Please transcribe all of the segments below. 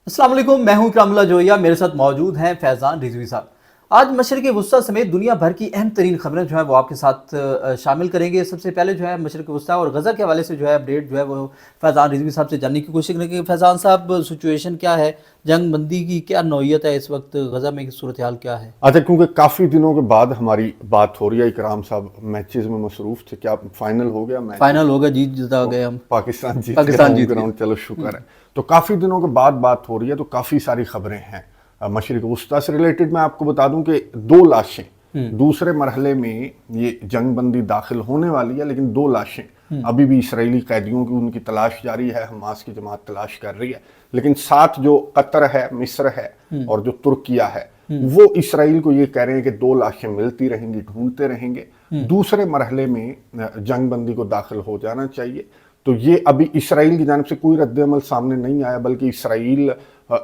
السلام علیکم، میں ہوں کرام اللہ جویا، میرے ساتھ موجود ہیں فیضان رضوی صاحب۔ آج مشرق وسطیٰ سمیت دنیا بھر کی اہم ترین خبریں جو ہے وہ آپ کے ساتھ شامل کریں گے۔ سب سے پہلے جو ہے مشرق وسطیٰ اور غزہ کے حوالے سے جو ہے اپڈیٹ جو ہے وہ فیضان رضوی صاحب سے جاننے کی کوشش کریں گے۔ فیضان صاحب، سچویشن کیا ہے؟ جنگ بندی کی کیا نوعیت ہے اس وقت؟ غزہ میں صورتحال کیا ہے؟ اچھا، کیونکہ کافی دنوں کے بعد ہماری بات ہو رہی ہے، اکرام صاحب میچز میں مصروف تھے، کیا فائنل ہو گیا؟ فائنل ہوگا، جیت جتا گئے ہم، پاکستان جیت پاکستان جیت گیا۔ چلو شکر ہے۔ تو کافی دنوں کے بعد بات ہو رہی ہے، تو کافی ساری خبریں ہیں مشرق وسطیٰ سے ریلیٹڈ۔ میں آپ کو بتا دوں کہ 2 لاشیں دوسرے مرحلے میں یہ جنگ بندی داخل ہونے والی ہے، لیکن 2 لاشیں ابھی بھی اسرائیلی قیدیوں کی ان کی تلاش جاری ہے، حماس کی جماعت تلاش کر رہی ہے، لیکن ساتھ جو قطر ہے، مصر ہے اور جو ترکیہ ہے، وہ اسرائیل کو یہ کہہ رہے ہیں کہ 2 لاشیں ملتی رہیں گی، ڈھونڈتے رہیں گے، دوسرے مرحلے میں جنگ بندی کو داخل ہو جانا چاہیے۔ تو یہ ابھی اسرائیل کی جانب سے کوئی رد عمل سامنے نہیں آیا، بلکہ اسرائیل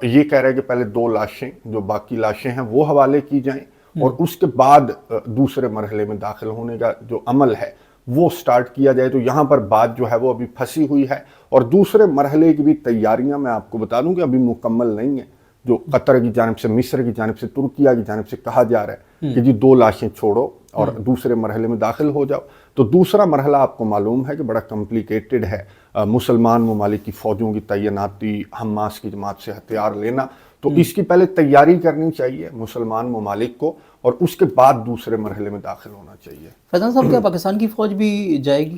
یہ کہہ رہا ہے کہ پہلے 2 لاشیں جو باقی لاشیں ہیں وہ حوالے کی جائیں، اور اس کے بعد دوسرے مرحلے میں داخل ہونے کا جو عمل ہے وہ سٹارٹ کیا جائے۔ تو یہاں پر بات جو ہے وہ ابھی پھنسی ہوئی ہے، اور دوسرے مرحلے کی بھی تیاریاں میں آپ کو بتا دوں کہ ابھی مکمل نہیں ہیں۔ جو قطر کی جانب سے، مصر کی جانب سے، ترکیہ کی جانب سے کہا جا رہا ہے کہ جی 2 لاشیں چھوڑو اور دوسرے مرحلے میں داخل ہو جاؤ۔ تو دوسرا مرحلہ آپ کو معلوم ہے کہ بڑا کمپلیکیٹڈ ہے، مسلمان ممالک کی فوجوں کی تعیناتی، حماس کی جماعت سے ہتھیار لینا، تو اس کی پہلے تیاری کرنی چاہیے مسلمان ممالک کو، اور اس کے بعد دوسرے مرحلے میں داخل ہونا چاہیے۔ فیضان صاحب، کیا پاکستان کی فوج بھی جائے گی؟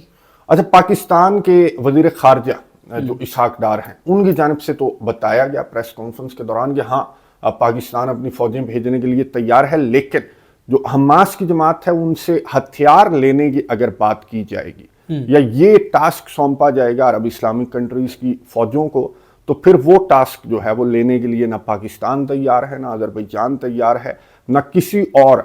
اچھا، پاکستان کے وزیر خارجہ جو اسحاق ڈار ہیں، ان کی جانب سے تو بتایا گیا پریس کانفرنس کے دوران کہ ہاں پاکستان اپنی فوجیں بھیجنے کے لیے تیار ہے، لیکن جو حماس کی جماعت ہے ان سے ہتھیار لینے کی اگر بات کی جائے گی یا یہ ٹاسک سونپا جائے گا عرب اسلامک کنٹریز کی فوجوں کو، تو پھر وہ ٹاسک جو ہے وہ لینے کے لیے نہ پاکستان تیار ہے، نہ آذربائیجان تیار ہے، نہ کسی اور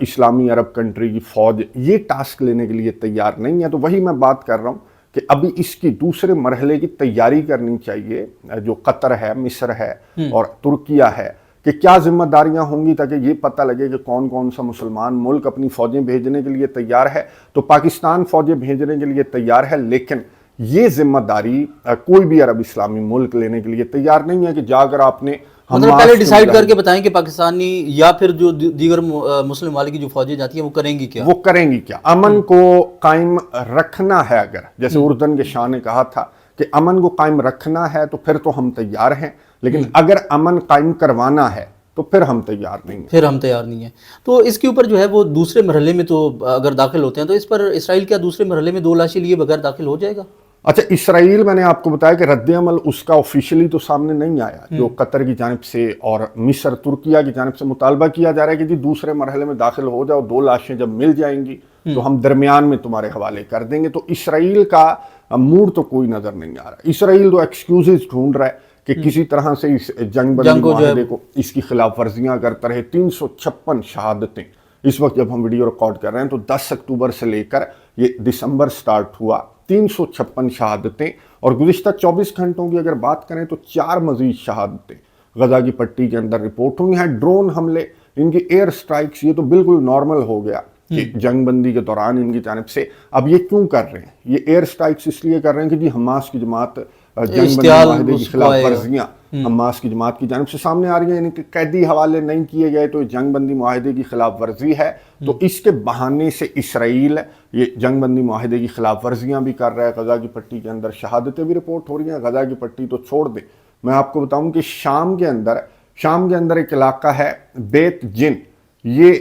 اسلامی عرب کنٹری کی فوج یہ ٹاسک لینے کے لیے تیار نہیں ہے۔ تو وہی میں بات کر رہا ہوں کہ ابھی اس کی دوسرے مرحلے کی تیاری کرنی چاہیے، جو قطر ہے، مصر ہے اور ترکیہ ہے، کہ کیا ذمہ داریاں ہوں گی، تاکہ یہ پتہ لگے کہ کون کون سا مسلمان ملک اپنی فوجیں بھیجنے کے لیے تیار ہے۔ تو پاکستان فوجیں بھیجنے کے لیے تیار ہے، لیکن یہ ذمہ داری کوئی بھی عرب اسلامی ملک لینے کے لیے تیار نہیں ہے کہ جا کر آپ نے مطلب پہلے ڈیسائیڈ کر کے بتائیں کہ پاکستانی یا پھر جو دیگر مسلم ممالک کی جو فوجیں جاتی ہیں وہ کریں گی کیا؟ وہ کریں گی کیا؟ امن کو قائم رکھنا ہے، اگر جیسے اردن کے شاہ نے کہا تھا کہ امن کو قائم رکھنا ہے تو پھر تو ہم تیار ہیں، لیکن اگر امن قائم کروانا ہے تو پھر ہم تیار نہیں ہیں۔ پھر ہم تیار نہیں ہیں۔ تو اس کے اوپر جو ہے وہ دوسرے مرحلے میں تو اگر داخل ہوتے ہیں تو اس پر اسرائیل کیا دوسرے مرحلے میں 2 لاشیں لیے بغیر داخل ہو جائے گا؟ اچھا، اسرائیل میں نے آپ کو بتایا کہ رد عمل اس کا آفیشلی تو سامنے نہیں آیا۔ جو قطر کی جانب سے اور مصر، ترکیہ کی جانب سے مطالبہ کیا جا رہا ہے کہ جی دوسرے مرحلے میں داخل ہو جاؤ، 2 لاشیں جب مل جائیں گی تو ہم درمیان میں تمہارے حوالے کر دیں گے۔ تو اسرائیل کا موڈ تو کوئی نظر نہیں آ رہا۔ اسرائیل تو ایکسکیوزز ڈھونڈ رہا ہے کہ کسی طرح سے اس جنگ بندی معاہدے کو، اس کی خلاف ورزیاں کرتا رہے۔ 356 شہادتیں اس وقت جب ہم ویڈیو ریکارڈ کر رہے ہیں تو 10 اکتوبر سے لے کر یہ دسمبر سٹارٹ ہوا، 356 شہادتیں، اور گزشتہ 24 گھنٹوں کی اگر بات کریں تو 4 مزید شہادتیں غزہ کی پٹی کے اندر رپورٹ ہوئی ہیں۔ ڈرون حملے، ان کی ایئر سٹرائکس، یہ تو بالکل نارمل ہو گیا کہ جنگ بندی کے دوران ان کی جانب سے۔ اب یہ کیوں کر رہے ہیں؟ یہ ایئر سٹرائکس اس لیے کر رہے ہیں کہ جی حماس کی جماعت جنگ بندی معاہدے کی خلاف ورزیاں حماس کی جماعت کی جانب سے سامنے آ رہی ہیں، یعنی کہ قیدی حوالے نہیں کیے گئے تو جنگ بندی معاہدے کی خلاف ورزی ہے۔ تو اس کے بہانے سے اسرائیل یہ جنگ بندی معاہدے کی خلاف ورزیاں بھی کر رہا ہے۔ غزہ کی پٹی کے اندر شہادتیں بھی رپورٹ ہو رہی ہیں۔ غزہ کی پٹی تو چھوڑ دیں، میں آپ کو بتاؤں کہ شام کے اندر ایک علاقہ ہے بیت جن، یہ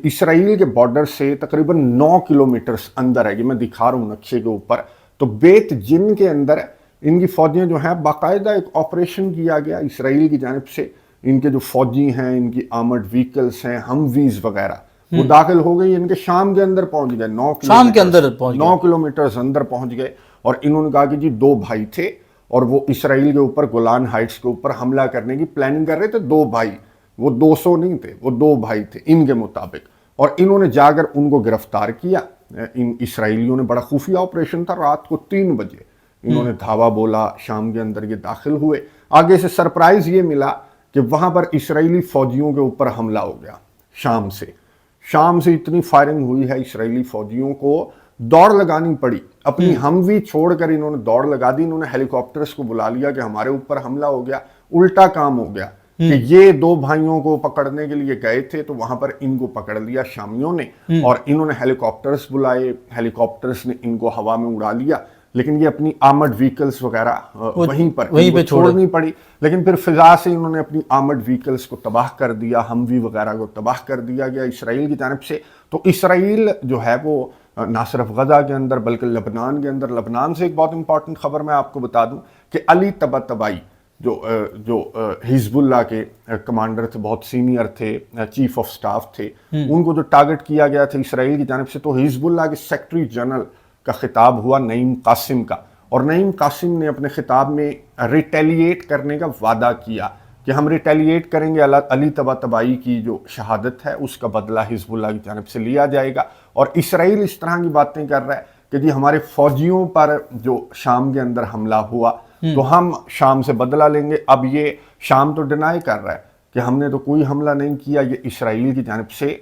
اسرائیل کے بارڈر سے تقریباً 9 کلومیٹرز اندر ہے۔ یہ میں دکھا رہا ہوں نقشے کے اوپر۔ تو بیت جن کے اندر ان کی فوجیں جو ہیں، باقاعدہ ایک آپریشن کیا گیا اسرائیل کی جانب سے، ان کے جو فوجی ہیں، ان کی آرمڈ ویکلز ہیں، ہمویز وغیرہ، وہ داخل ہو گئی، ان کے شام کے اندر پہنچ گئے، 9 کلومیٹرز اندر پہنچ گئے، اور انہوں نے کہا کہ جی 2 بھائی تھے اور وہ اسرائیل کے اوپر گولان ہائٹس کے اوپر حملہ کرنے کی پلاننگ کر رہے تھے۔ 2 بھائی، وہ 200 نہیں تھے، وہ 2 بھائی تھے ان کے مطابق، اور انہوں نے جا کر ان کو گرفتار کیا۔ ان اسرائیلیوں نے، بڑا خفیہ آپریشن تھا، رات کو 3 بجے انہوں نے دھاوا بولا، شام کے اندر یہ داخل ہوئے۔ آگے سے سرپرائز یہ ملا کہ وہاں پر اسرائیلی فوجیوں کے اوپر حملہ ہو گیا۔ شام سے اتنی فائرنگ ہوئی ہے، اسرائیلی فوجیوں کو دوڑ لگانی پڑی، اپنی ہموی چھوڑ کر انہوں نے دوڑ لگا دی۔ انہوں نے ہیلی کاپٹرز کو بلا لیا کہ ہمارے اوپر حملہ ہو گیا، الٹا کام ہو گیا کہ یہ دو بھائیوں کو پکڑنے کے لیے گئے تھے تو وہاں پر ان کو پکڑ لیا شامیوں نے اور انہوں نے ہیلی کاپٹرز بلائے، ہیلی کاپٹرز نے ان کو ہوا میں اڑا لیا، لیکن یہ اپنی آرمڈ وہیکلز وغیرہ وہیں پر چھوڑنی پڑی، لیکن پھر فضا سے انہوں نے اپنی آرمڈ وہیکلز کو تباہ کر دیا، ہموی وغیرہ کو تباہ کر دیا گیا اسرائیل کی جانب سے۔ تو اسرائیل جو ہے وہ نہ صرف غزہ کے اندر بلکہ لبنان کے اندر، لبنان سے ایک بہت امپورٹنٹ خبر میں آپ کو بتا دوں کہ علی طباطبائی جو حزب اللہ کے کمانڈر تھے، بہت سینئر تھے، چیف آف سٹاف تھے، ان کو جو ٹارگٹ کیا گیا تھا اسرائیل کی جانب سے، تو حزب اللہ کے سیکرٹری جنرل کا خطاب ہوا نعیم قاسم کا، اور نعیم قاسم نے اپنے خطاب میں ریٹیلیٹ کرنے کا وعدہ کیا کہ ہم ریٹیلیٹ کریں گے، علی طباطبائی کی جو شہادت ہے اس کا بدلہ حزب اللہ کی جانب سے لیا جائے گا۔ اور اسرائیل اس طرح کی باتیں کر رہا ہے کہ جی ہمارے فوجیوں پر جو شام کے اندر حملہ ہوا تو ہم شام سے بدلہ لیں گے۔ اب یہ شام تو ڈینائی کر رہا ہے کہ ہم نے تو کوئی حملہ نہیں کیا، یہ اسرائیل کی جانب سے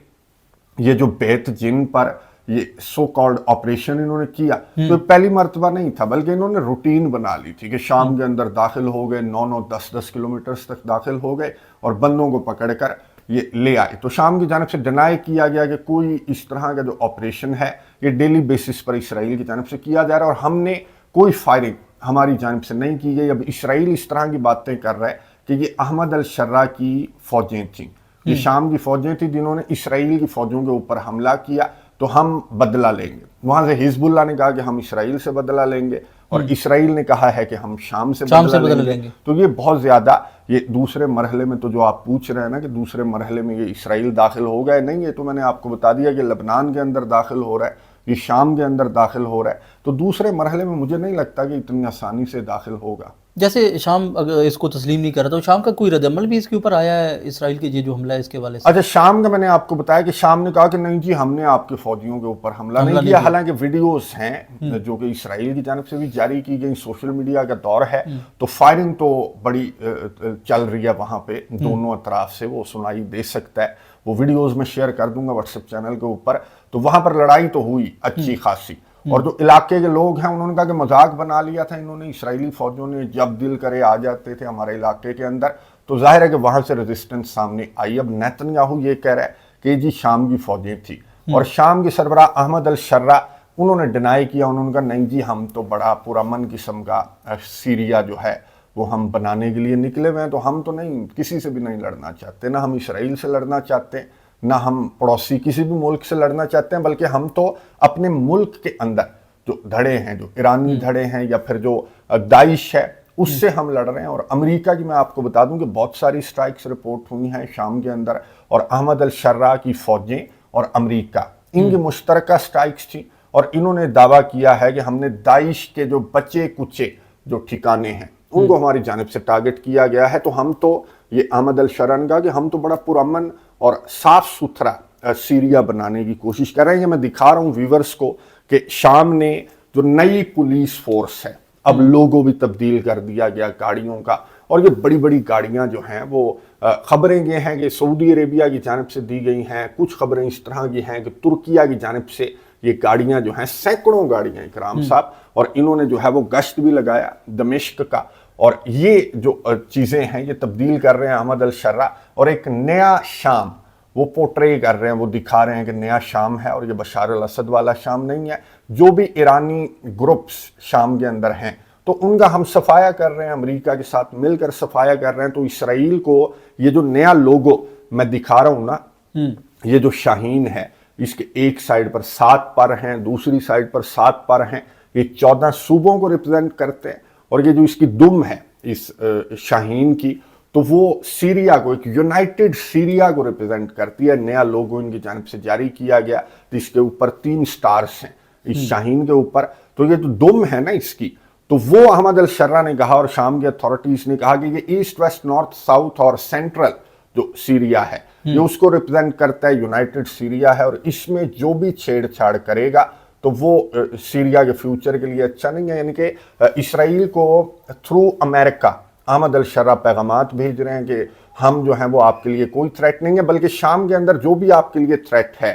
یہ جو بیت جن پر یہ سو کالڈ آپریشن انہوں نے کیا تو پہلی مرتبہ نہیں تھا، بلکہ انہوں نے روٹین بنا لی تھی کہ شام کے اندر داخل ہو گئے، 9 10 کلومیٹرز تک داخل ہو گئے اور بندوں کو پکڑ کر یہ لے آئے۔ تو شام کی جانب سے ڈینائی کیا گیا کہ کوئی اس طرح کا جو آپریشن ہے یہ ڈیلی بیسس پر اسرائیل کی جانب سے کیا جا رہا ہے اور ہم نے کوئی فائرنگ ہماری جانب سے نہیں کی گئی۔ اب اسرائیل اس طرح کی باتیں کر رہا ہے کہ یہ احمد الشرا کی فوجیں تھیں، یہ شام کی فوجیں تھیں جنہوں نے اسرائیل کی فوجوں کے اوپر حملہ کیا، تو ہم بدلہ لیں گے۔ وہاں سے حزب اللہ نے کہا کہ ہم اسرائیل سے بدلہ لیں گے، اور اسرائیل نے کہا ہے کہ ہم شام سے بدلہ لیں گے۔ تو یہ بہت زیادہ یہ دوسرے مرحلے میں، تو جو آپ پوچھ رہے ہیں نا کہ دوسرے مرحلے میں یہ اسرائیل داخل ہو گئے، نہیں، یہ تو میں نے آپ کو بتا دیا کہ لبنان کے اندر داخل ہو رہا ہے، یہ شام کے اندر داخل ہو رہا ہے۔ تو دوسرے مرحلے میں مجھے نہیں لگتا کہ اتنی آسانی سے داخل ہوگا۔ جیسے شام اگر اس کو تسلیم نہیں کر رہا تو شام کا کوئی رد عمل بھی اس کے اوپر آیا ہے اسرائیل کے یہ جو حملہ ہے اس کے حوالے سے؟ اچھا، شام کا میں نے آپ کو بتایا کہ شام نے کہا کہ نہیں جی ہم نے آپ کے فوجیوں کے اوپر حملہ نہیں کیا، حالانکہ ویڈیوز ہیں جو کہ اسرائیل کی جانب سے بھی جاری کی گئی، سوشل میڈیا کا دور ہے تو فائرنگ تو بڑی چل رہی ہے وہاں پہ دونوں اطراف سے، وہ سنائی دے سکتا ہے، وہ ویڈیوز میں شیئر کر دوں گا واٹس ایپ چینل کے اوپر۔ تو وہاں پر لڑائی تو ہوئی اچھی خاصی، اور جو علاقے کے لوگ ہیں انہوں نے کہا کہ مذاق بنا لیا تھا انہوں نے، اسرائیلی فوجوں نے جب دل کرے آ جاتے تھے ہمارے علاقے کے اندر، تو ظاہر ہے کہ وہاں سے ریزسٹنس سامنے آئی۔ اب نیتن یاہو یہ کہہ رہا ہے کہ جی شام کی فوجیں تھیں، اور شام کے سربراہ احمد الشرا انہوں نے ڈینائی کیا، انہوں نے کہا نہیں جی ہم تو بڑا پرامن قسم کا سیریا جو ہے وہ ہم بنانے کے لیے نکلے ہوئے ہیں، تو ہم تو نہیں کسی سے بھی نہیں لڑنا چاہتے، نہ ہم اسرائیل سے لڑنا چاہتے ہیں، نہ ہم پڑوسی کسی بھی ملک سے لڑنا چاہتے ہیں، بلکہ ہم تو اپنے ملک کے اندر جو دھڑے ہیں، جو ایرانی دھڑے ہیں یا پھر جو داعش ہے، اس سے ہم لڑ رہے ہیں۔ اور امریکہ کی میں آپ کو بتا دوں کہ بہت ساری سٹرائکس رپورٹ ہوئی ہیں شام کے اندر، اور احمد الشرا کی فوجیں اور امریکہ ان کی مشترکہ سٹرائکس تھیں، اور انہوں نے دعویٰ کیا ہے کہ ہم نے داعش کے جو بچے کچے جو ٹھکانے ہیں ان کو ہماری جانب سے ٹارگٹ کیا گیا ہے۔ تو ہم تو، یہ احمد الشرا نے کہا کہ ہم تو بڑا پرامن اور صاف ستھرا سیریا بنانے کی کوشش کر رہے ہیں۔ یہ میں دکھا رہا ہوں ویورز کو کہ شام نے جو نئی پولیس فورس ہے، اب لوگو بھی تبدیل کر دیا گیا گاڑیوں کا، اور یہ بڑی بڑی گاڑیاں جو ہیں وہ خبریں یہ ہیں کہ سعودی عربیہ کی جانب سے دی گئی ہیں، کچھ خبریں اس طرح کی ہیں کہ ترکیہ کی جانب سے یہ گاڑیاں جو ہیں، سینکڑوں گاڑیاں اکرام صاحب، اور انہوں نے جو ہے وہ گشت بھی لگایا دمشق کا، اور یہ جو چیزیں ہیں یہ تبدیل کر رہے ہیں احمد الشرا، اور ایک نیا شام وہ پورٹرے کر رہے ہیں، وہ دکھا رہے ہیں کہ نیا شام ہے، اور یہ بشار الاسد والا شام نہیں ہے۔ جو بھی ایرانی گروپس شام کے اندر ہیں تو ان کا ہم صفایا کر رہے ہیں، امریکہ کے ساتھ مل کر صفایا کر رہے ہیں۔ تو اسرائیل کو یہ جو نیا لوگو میں دکھا رہا ہوں نا، یہ جو شاہین ہے، اس کے ایک سائیڈ پر 7 پر ہیں، دوسری سائیڈ پر 7 پر ہیں، یہ 14 صوبوں کو ریپرزینٹ کرتے ہیں، اور یہ جو اس کی دم ہے اس شاہین کی، تو وہ سیریا کو، ایک یونائٹڈ سیریا کو ریپرزینٹ کرتی ہے۔ نیا لوگو ان کی جانب سے جاری کیا گیا، جس کے اوپر 3 سٹارز ہیں اس شاہین کے اوپر، تو یہ جو دم ہے نا اس کی، تو وہ احمد الشرا نے کہا اور شام کے اتھارٹیز نے کہا کہ یہ ایسٹ ویسٹ نارتھ ساؤتھ اور سینٹرل جو سیریا ہے یہ اس کو ریپرزینٹ کرتا ہے، یونائٹڈ سیریا ہے، اور اس میں جو بھی چھیڑ چھاڑ کرے گا تو وہ سیریا کے فیوچر کے لیے اچھا نہیں ہے۔ یعنی کہ اسرائیل کو تھرو امریکہ احمد الشرا پیغامات بھیج رہے ہیں کہ ہم جو ہیں وہ آپ کے لیے کوئی تھریٹ نہیں ہے، بلکہ شام کے اندر جو بھی آپ کے لیے تھریٹ ہے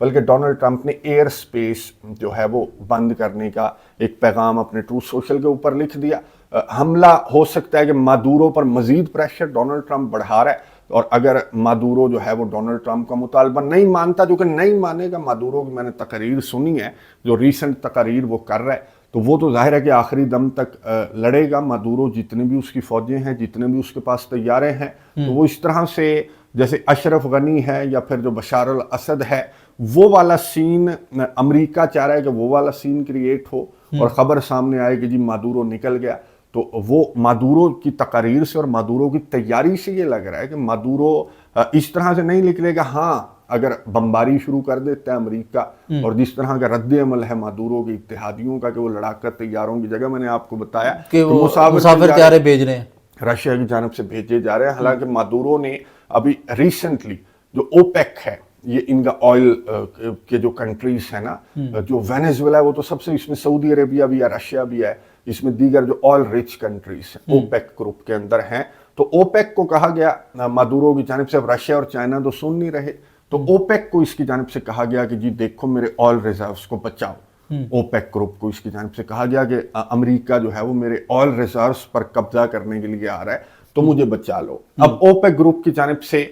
بلکہ ڈونلڈ ٹرمپ نے ایئر سپیس جو ہے وہ بند کرنے کا ایک پیغام اپنے ٹروتھ سوشل کے اوپر لکھ دیا۔ حملہ ہو سکتا ہے کہ مادورو پر مزید پریشر ڈونلڈ ٹرمپ بڑھا رہا ہے، اور اگر مادورو جو ہے وہ ڈونلڈ ٹرمپ کا مطالبہ نہیں مانتا، جو کہ نہیں مانے گا، مادورو کی میں نے تقاریر سنی ہے، جو ریسنٹ تقاریر وہ کر رہا ہے، تو وہ تو ظاہر ہے کہ آخری دم تک لڑے گا۔ مادورو جتنے بھی اس کی فوجیں ہیں، جتنے بھی اس کے پاس طیارے ہیں، تو وہ اس طرح سے جیسے اشرف غنی ہے یا پھر جو بشار الاسد ہے، وہ والا سین امریکہ چاہ رہا ہے کہ وہ والا سین کریٹ ہو اور خبر سامنے آئے کہ جی مادورو نکل گیا۔ تو وہ مادورو کی تقاریر سے اور مادورو کی تیاری سے یہ لگ رہا ہے کہ مادورو اس طرح سے نہیں نکلے گا۔ ہاں اگر بمباری شروع کر دیتا ہے امریکہ، اور جس طرح کا رد عمل ہے مادورو کے اتحادیوں کا کہ وہ لڑاکا طیاروں کی جگہ میں نے آپ کو بتایا کہ وہ مسافر طیارے بھیج رہے ہیں، رشیا کی جانب سے بھیجے جا رہے ہیں۔ حالانکہ مادورو نے ابھی ریسنٹلی جو اوپیک ہے، یہ ان کا آئل کے جو کنٹریز ہیں نا، جو وینیزویلا ہے وہ تو سب سے، اس میں سعودی عربیہ بھی ہے، رشیا بھی ہے، اس میں دیگر جو آئل ریچ کنٹریز ہیں اوپیک گروپ کے اندر ہیں، تو اوپیک کو کہا گیا مادورو کی جانب سے، اب رشیا اور چائنا تو سن نہیں رہے، تو اوپیک کو اس کی جانب سے کہا گیا کہ جی دیکھو میرے آئل ریزروز کو بچاؤ۔ اوپیک گروپ کو اس کی جانب سے کہا گیا کہ امریکہ جو ہے وہ میرے آئل ریزروز پر قبضہ کرنے کے لیے آ رہا ہے، تو مجھے بچا لو۔ اب اوپیک گروپ کی جانب سے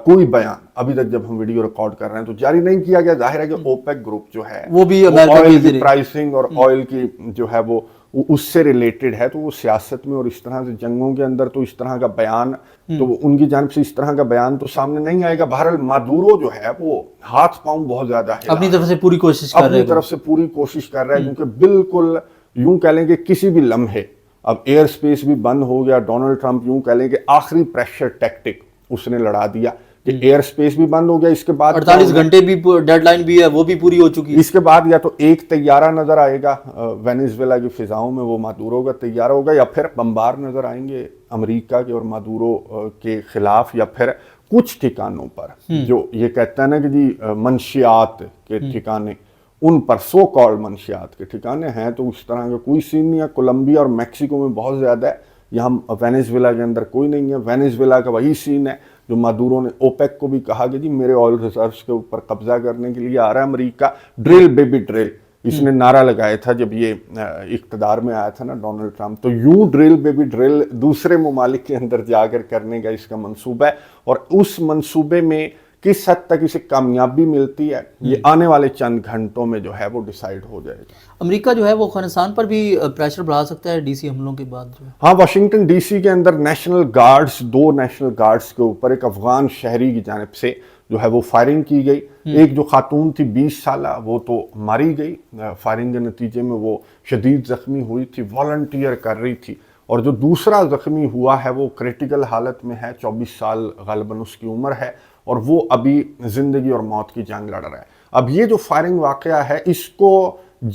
کوئی بیان ابھی تک جب ہم ویڈیو ریکارڈ کر رہے ہیں تو جاری نہیں کیا گیا۔ ظاہر ہے کہ اوپیک گروپ جو ہے وہ بھی آئل کی پرائسنگ اور آئل کی جو ہے وہ اس سے ریلیٹڈ ہے، تو وہ سیاست میں اور اس طرح سے جنگوں کے اندر تو اس طرح کا بیان تو ان کی جانب سے اس طرح کا بیان تو سامنے نہیں آئے گا۔ بہرحال مادورو جو ہے وہ ہاتھ پاؤں بہت زیادہ ہے، اپنی طرف سے پوری کوشش کر رہا ہے، اپنی طرف سے پوری کوشش کر رہا ہے، کیونکہ بالکل یوں کہہ لیں کہ کسی بھی لمحے اب ایئر سپیس بھی بند ہو گیا۔ ڈونلڈ ٹرمپ یوں کہہ لیں کہ آخری پریشر ٹیکٹک اس نے لڑا دیا کہ ایئر سپیس بھی بند ہو گیا، اس کے بعد 48 گھنٹے بھی ڈیڈ لائن بھی ہے، وہ بھی پوری ہو چکی ہے۔ اس کے بعد یا تو ایک طیارہ نظر آئے گا وینیزویلا کی فضاؤں میں، وہ مادورو کا طیارہ ہوگا، یا پھر بمبار نظر آئیں گے امریکہ کے اور مادورو کے خلاف، یا پھر کچھ ٹھکانوں پر جو یہ کہتا ہے نا کہ جی منشیات کے ٹھکانے، ان پر سو کالڈ منشیات کے ٹھکانے ہیں، تو اس طرح کا کوئی سین نہیں ہے۔ کولمبیا اور میکسیکو میں بہت زیادہ ہے، یہاں وینیزویلا کے اندر کوئی نہیں ہے۔ وینیزویلا کا وہی سین ہے جو مادورو نے اوپیک کو بھی کہا کہ جی میرے آئل ریزروز کے اوپر قبضہ کرنے کے لیے آ رہا ہے امریکہ، ڈرل بیبی ڈرل، اس نے نعرہ لگایا تھا جب یہ اقتدار میں آیا تھا نا ڈونلڈ ٹرمپ، تو یوں ڈرل بیبی ڈرل دوسرے ممالک کے اندر جا کر کرنے کا اس کا منصوبہ ہے، اور اس منصوبے میں کس حد تک اسے کامیابی ملتی ہے یہ آنے والے چند گھنٹوں میں جو ہے وہ ڈیسائیڈ ہو جائے گا۔ امریکہ جو ہے وہ افغانستان پر بھی پریشر بڑھا سکتا ہے ڈی سی حملوں کے بعد جو ہے۔ ہاں، واشنگٹن ڈی سی کے اندر نیشنل گارڈز، 2 نیشنل گارڈز کے اوپر ایک افغان شہری کی جانب سے جو ہے وہ فائرنگ کی گئی۔ ایک جو خاتون تھی 20 سالہ، وہ تو ماری گئی، فائرنگ کے نتیجے میں وہ شدید زخمی ہوئی تھی، والنٹیئر کر رہی تھی، اور جو دوسرا زخمی ہوا ہے وہ کریٹیکل حالت میں ہے، 24 سال غالباً اس کی عمر ہے، اور وہ ابھی زندگی اور موت کی جنگ لڑ رہا ہے۔ اب یہ جو فائرنگ واقعہ ہے، اس کو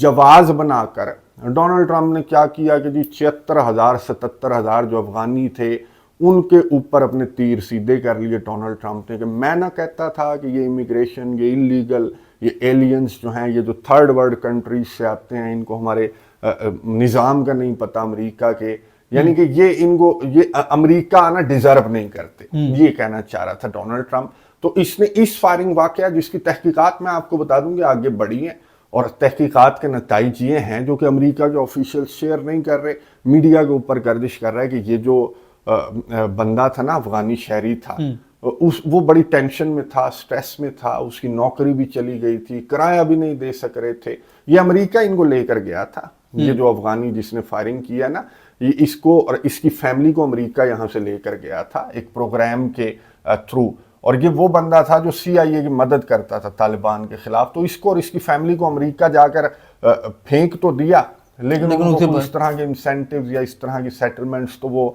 جواز بنا کر ڈونلڈ ٹرمپ نے کیا کیا کہ جی 76,000 77,000 جو افغانی تھے ان کے اوپر اپنے تیر سیدھے کر لیے ڈونلڈ ٹرمپ نے، کہ میں نہ کہتا تھا کہ یہ امیگریشن، یہ انلیگل، یہ ایلینز جو ہیں، یہ جو تھرڈ ورلڈ کنٹریز سے آتے ہیں، ان کو ہمارے نظام کا نہیں پتہ امریکہ کے، یعنی کہ یہ ان کو یہ امریکہ آنا ڈیزرو نہیں کرتے، یہ کہنا چاہ رہا تھا ڈونلڈ ٹرمپ۔ تو اس نے اس فائرنگ واقعہ جس کی تحقیقات میں آپ کو بتا دوں کہ آگے بڑھی ہیں، اور تحقیقات کے نتائج یہ ہیں جو کہ امریکہ کے آفیشیل شیئر نہیں کر رہے، میڈیا کے اوپر گردش کر رہا ہے کہ یہ جو بندہ تھا نا، افغانی شہری تھا، وہ بڑی ٹینشن میں تھا، سٹریس میں تھا، اس کی نوکری بھی چلی گئی تھی، کرایہ بھی نہیں دے سک رہے تھے، یہ امریکہ ان کو لے کر گیا تھا۔ یہ جو افغانی جس نے فائرنگ کیا نا، یہ اس کو اور اس کی فیملی کو امریکہ یہاں سے لے کر گیا تھا ایک پروگرام کے تھرو، اور یہ وہ بندہ تھا جو CIA کی مدد کرتا تھا طالبان کے خلاف، تو اس کو اور اس کی فیملی کو امریکہ جا کر پھینک تو دیا، لیکن ان کو اس طرح کے انسینٹیوز یا اس طرح کی سیٹلمنٹس، تو وہ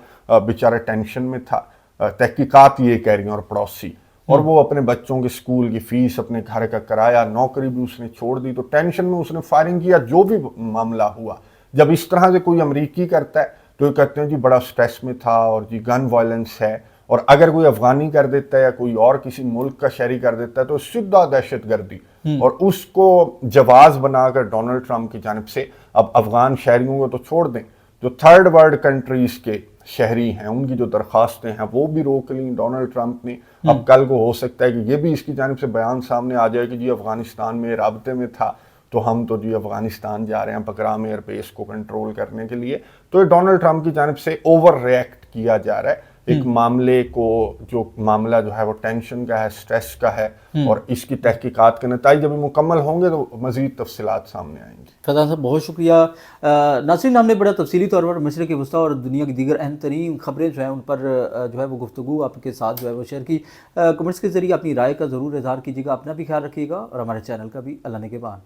بیچارہ ٹینشن میں تھا۔ تحقیقات یہ کہہ رہی ہیں اور پڑوسی، اور وہ اپنے بچوں کے اسکول کی فیس، اپنے گھر کا کرایہ، نوکری بھی اس نے چھوڑ دی، تو ٹینشن میں اس نے فائرنگ کیا۔ جو بھی معاملہ ہوا، جب اس طرح سے کوئی امریکی کرتا ہے تو یہ کہتے ہیں جی بڑا سٹریس میں تھا اور جی گن وائلنس ہے، اور اگر کوئی افغانی کر دیتا ہے یا کوئی اور کسی ملک کا شہری کر دیتا ہے تو سیدھا دہشت گردی، اور اس کو جواز بنا کر ڈونلڈ ٹرمپ کی جانب سے اب افغان شہریوں کو تو چھوڑ دیں، جو تھرڈ ورلڈ کنٹریز کے شہری ہیں ان کی جو درخواستیں ہیں وہ بھی روک لیں ڈونلڈ ٹرمپ نے. اب کل کو ہو سکتا ہے کہ یہ بھی اس کی جانب سے بیان سامنے آ جائے کہ جی افغانستان میں رابطے میں تھا تو ہم تو جی افغانستان جا رہے ہیں بگرام ایئر بیس کو کنٹرول کرنے کے لیے. تو یہ ڈونلڈ ٹرمپ کی جانب سے اوور ریئیکٹ کیا جا رہا ہے ایک معاملے کو, جو معاملہ جو ہے وہ ٹینشن کا ہے, سٹریس کا ہے, اور اس کی تحقیقات کے نتائج جب مکمل ہوں گے تو مزید تفصیلات سامنے آئیں گی. فیضان صاحب بہت شکریہ. ناظرین ہم نے بڑا تفصیلی طور پر مشرق وسطیٰ اور دنیا کی دیگر اہم ترین خبریں جو ہیں ان پر جو ہے وہ گفتگو آپ کے ساتھ جو ہے وہ شیئر کی. کمنٹس کے ذریعے اپنی رائے کا ضرور اظہار کیجیے گا. اپنا بھی خیال رکھیے گا اور ہمارے چینل کا بھی. اللہ نگہبان.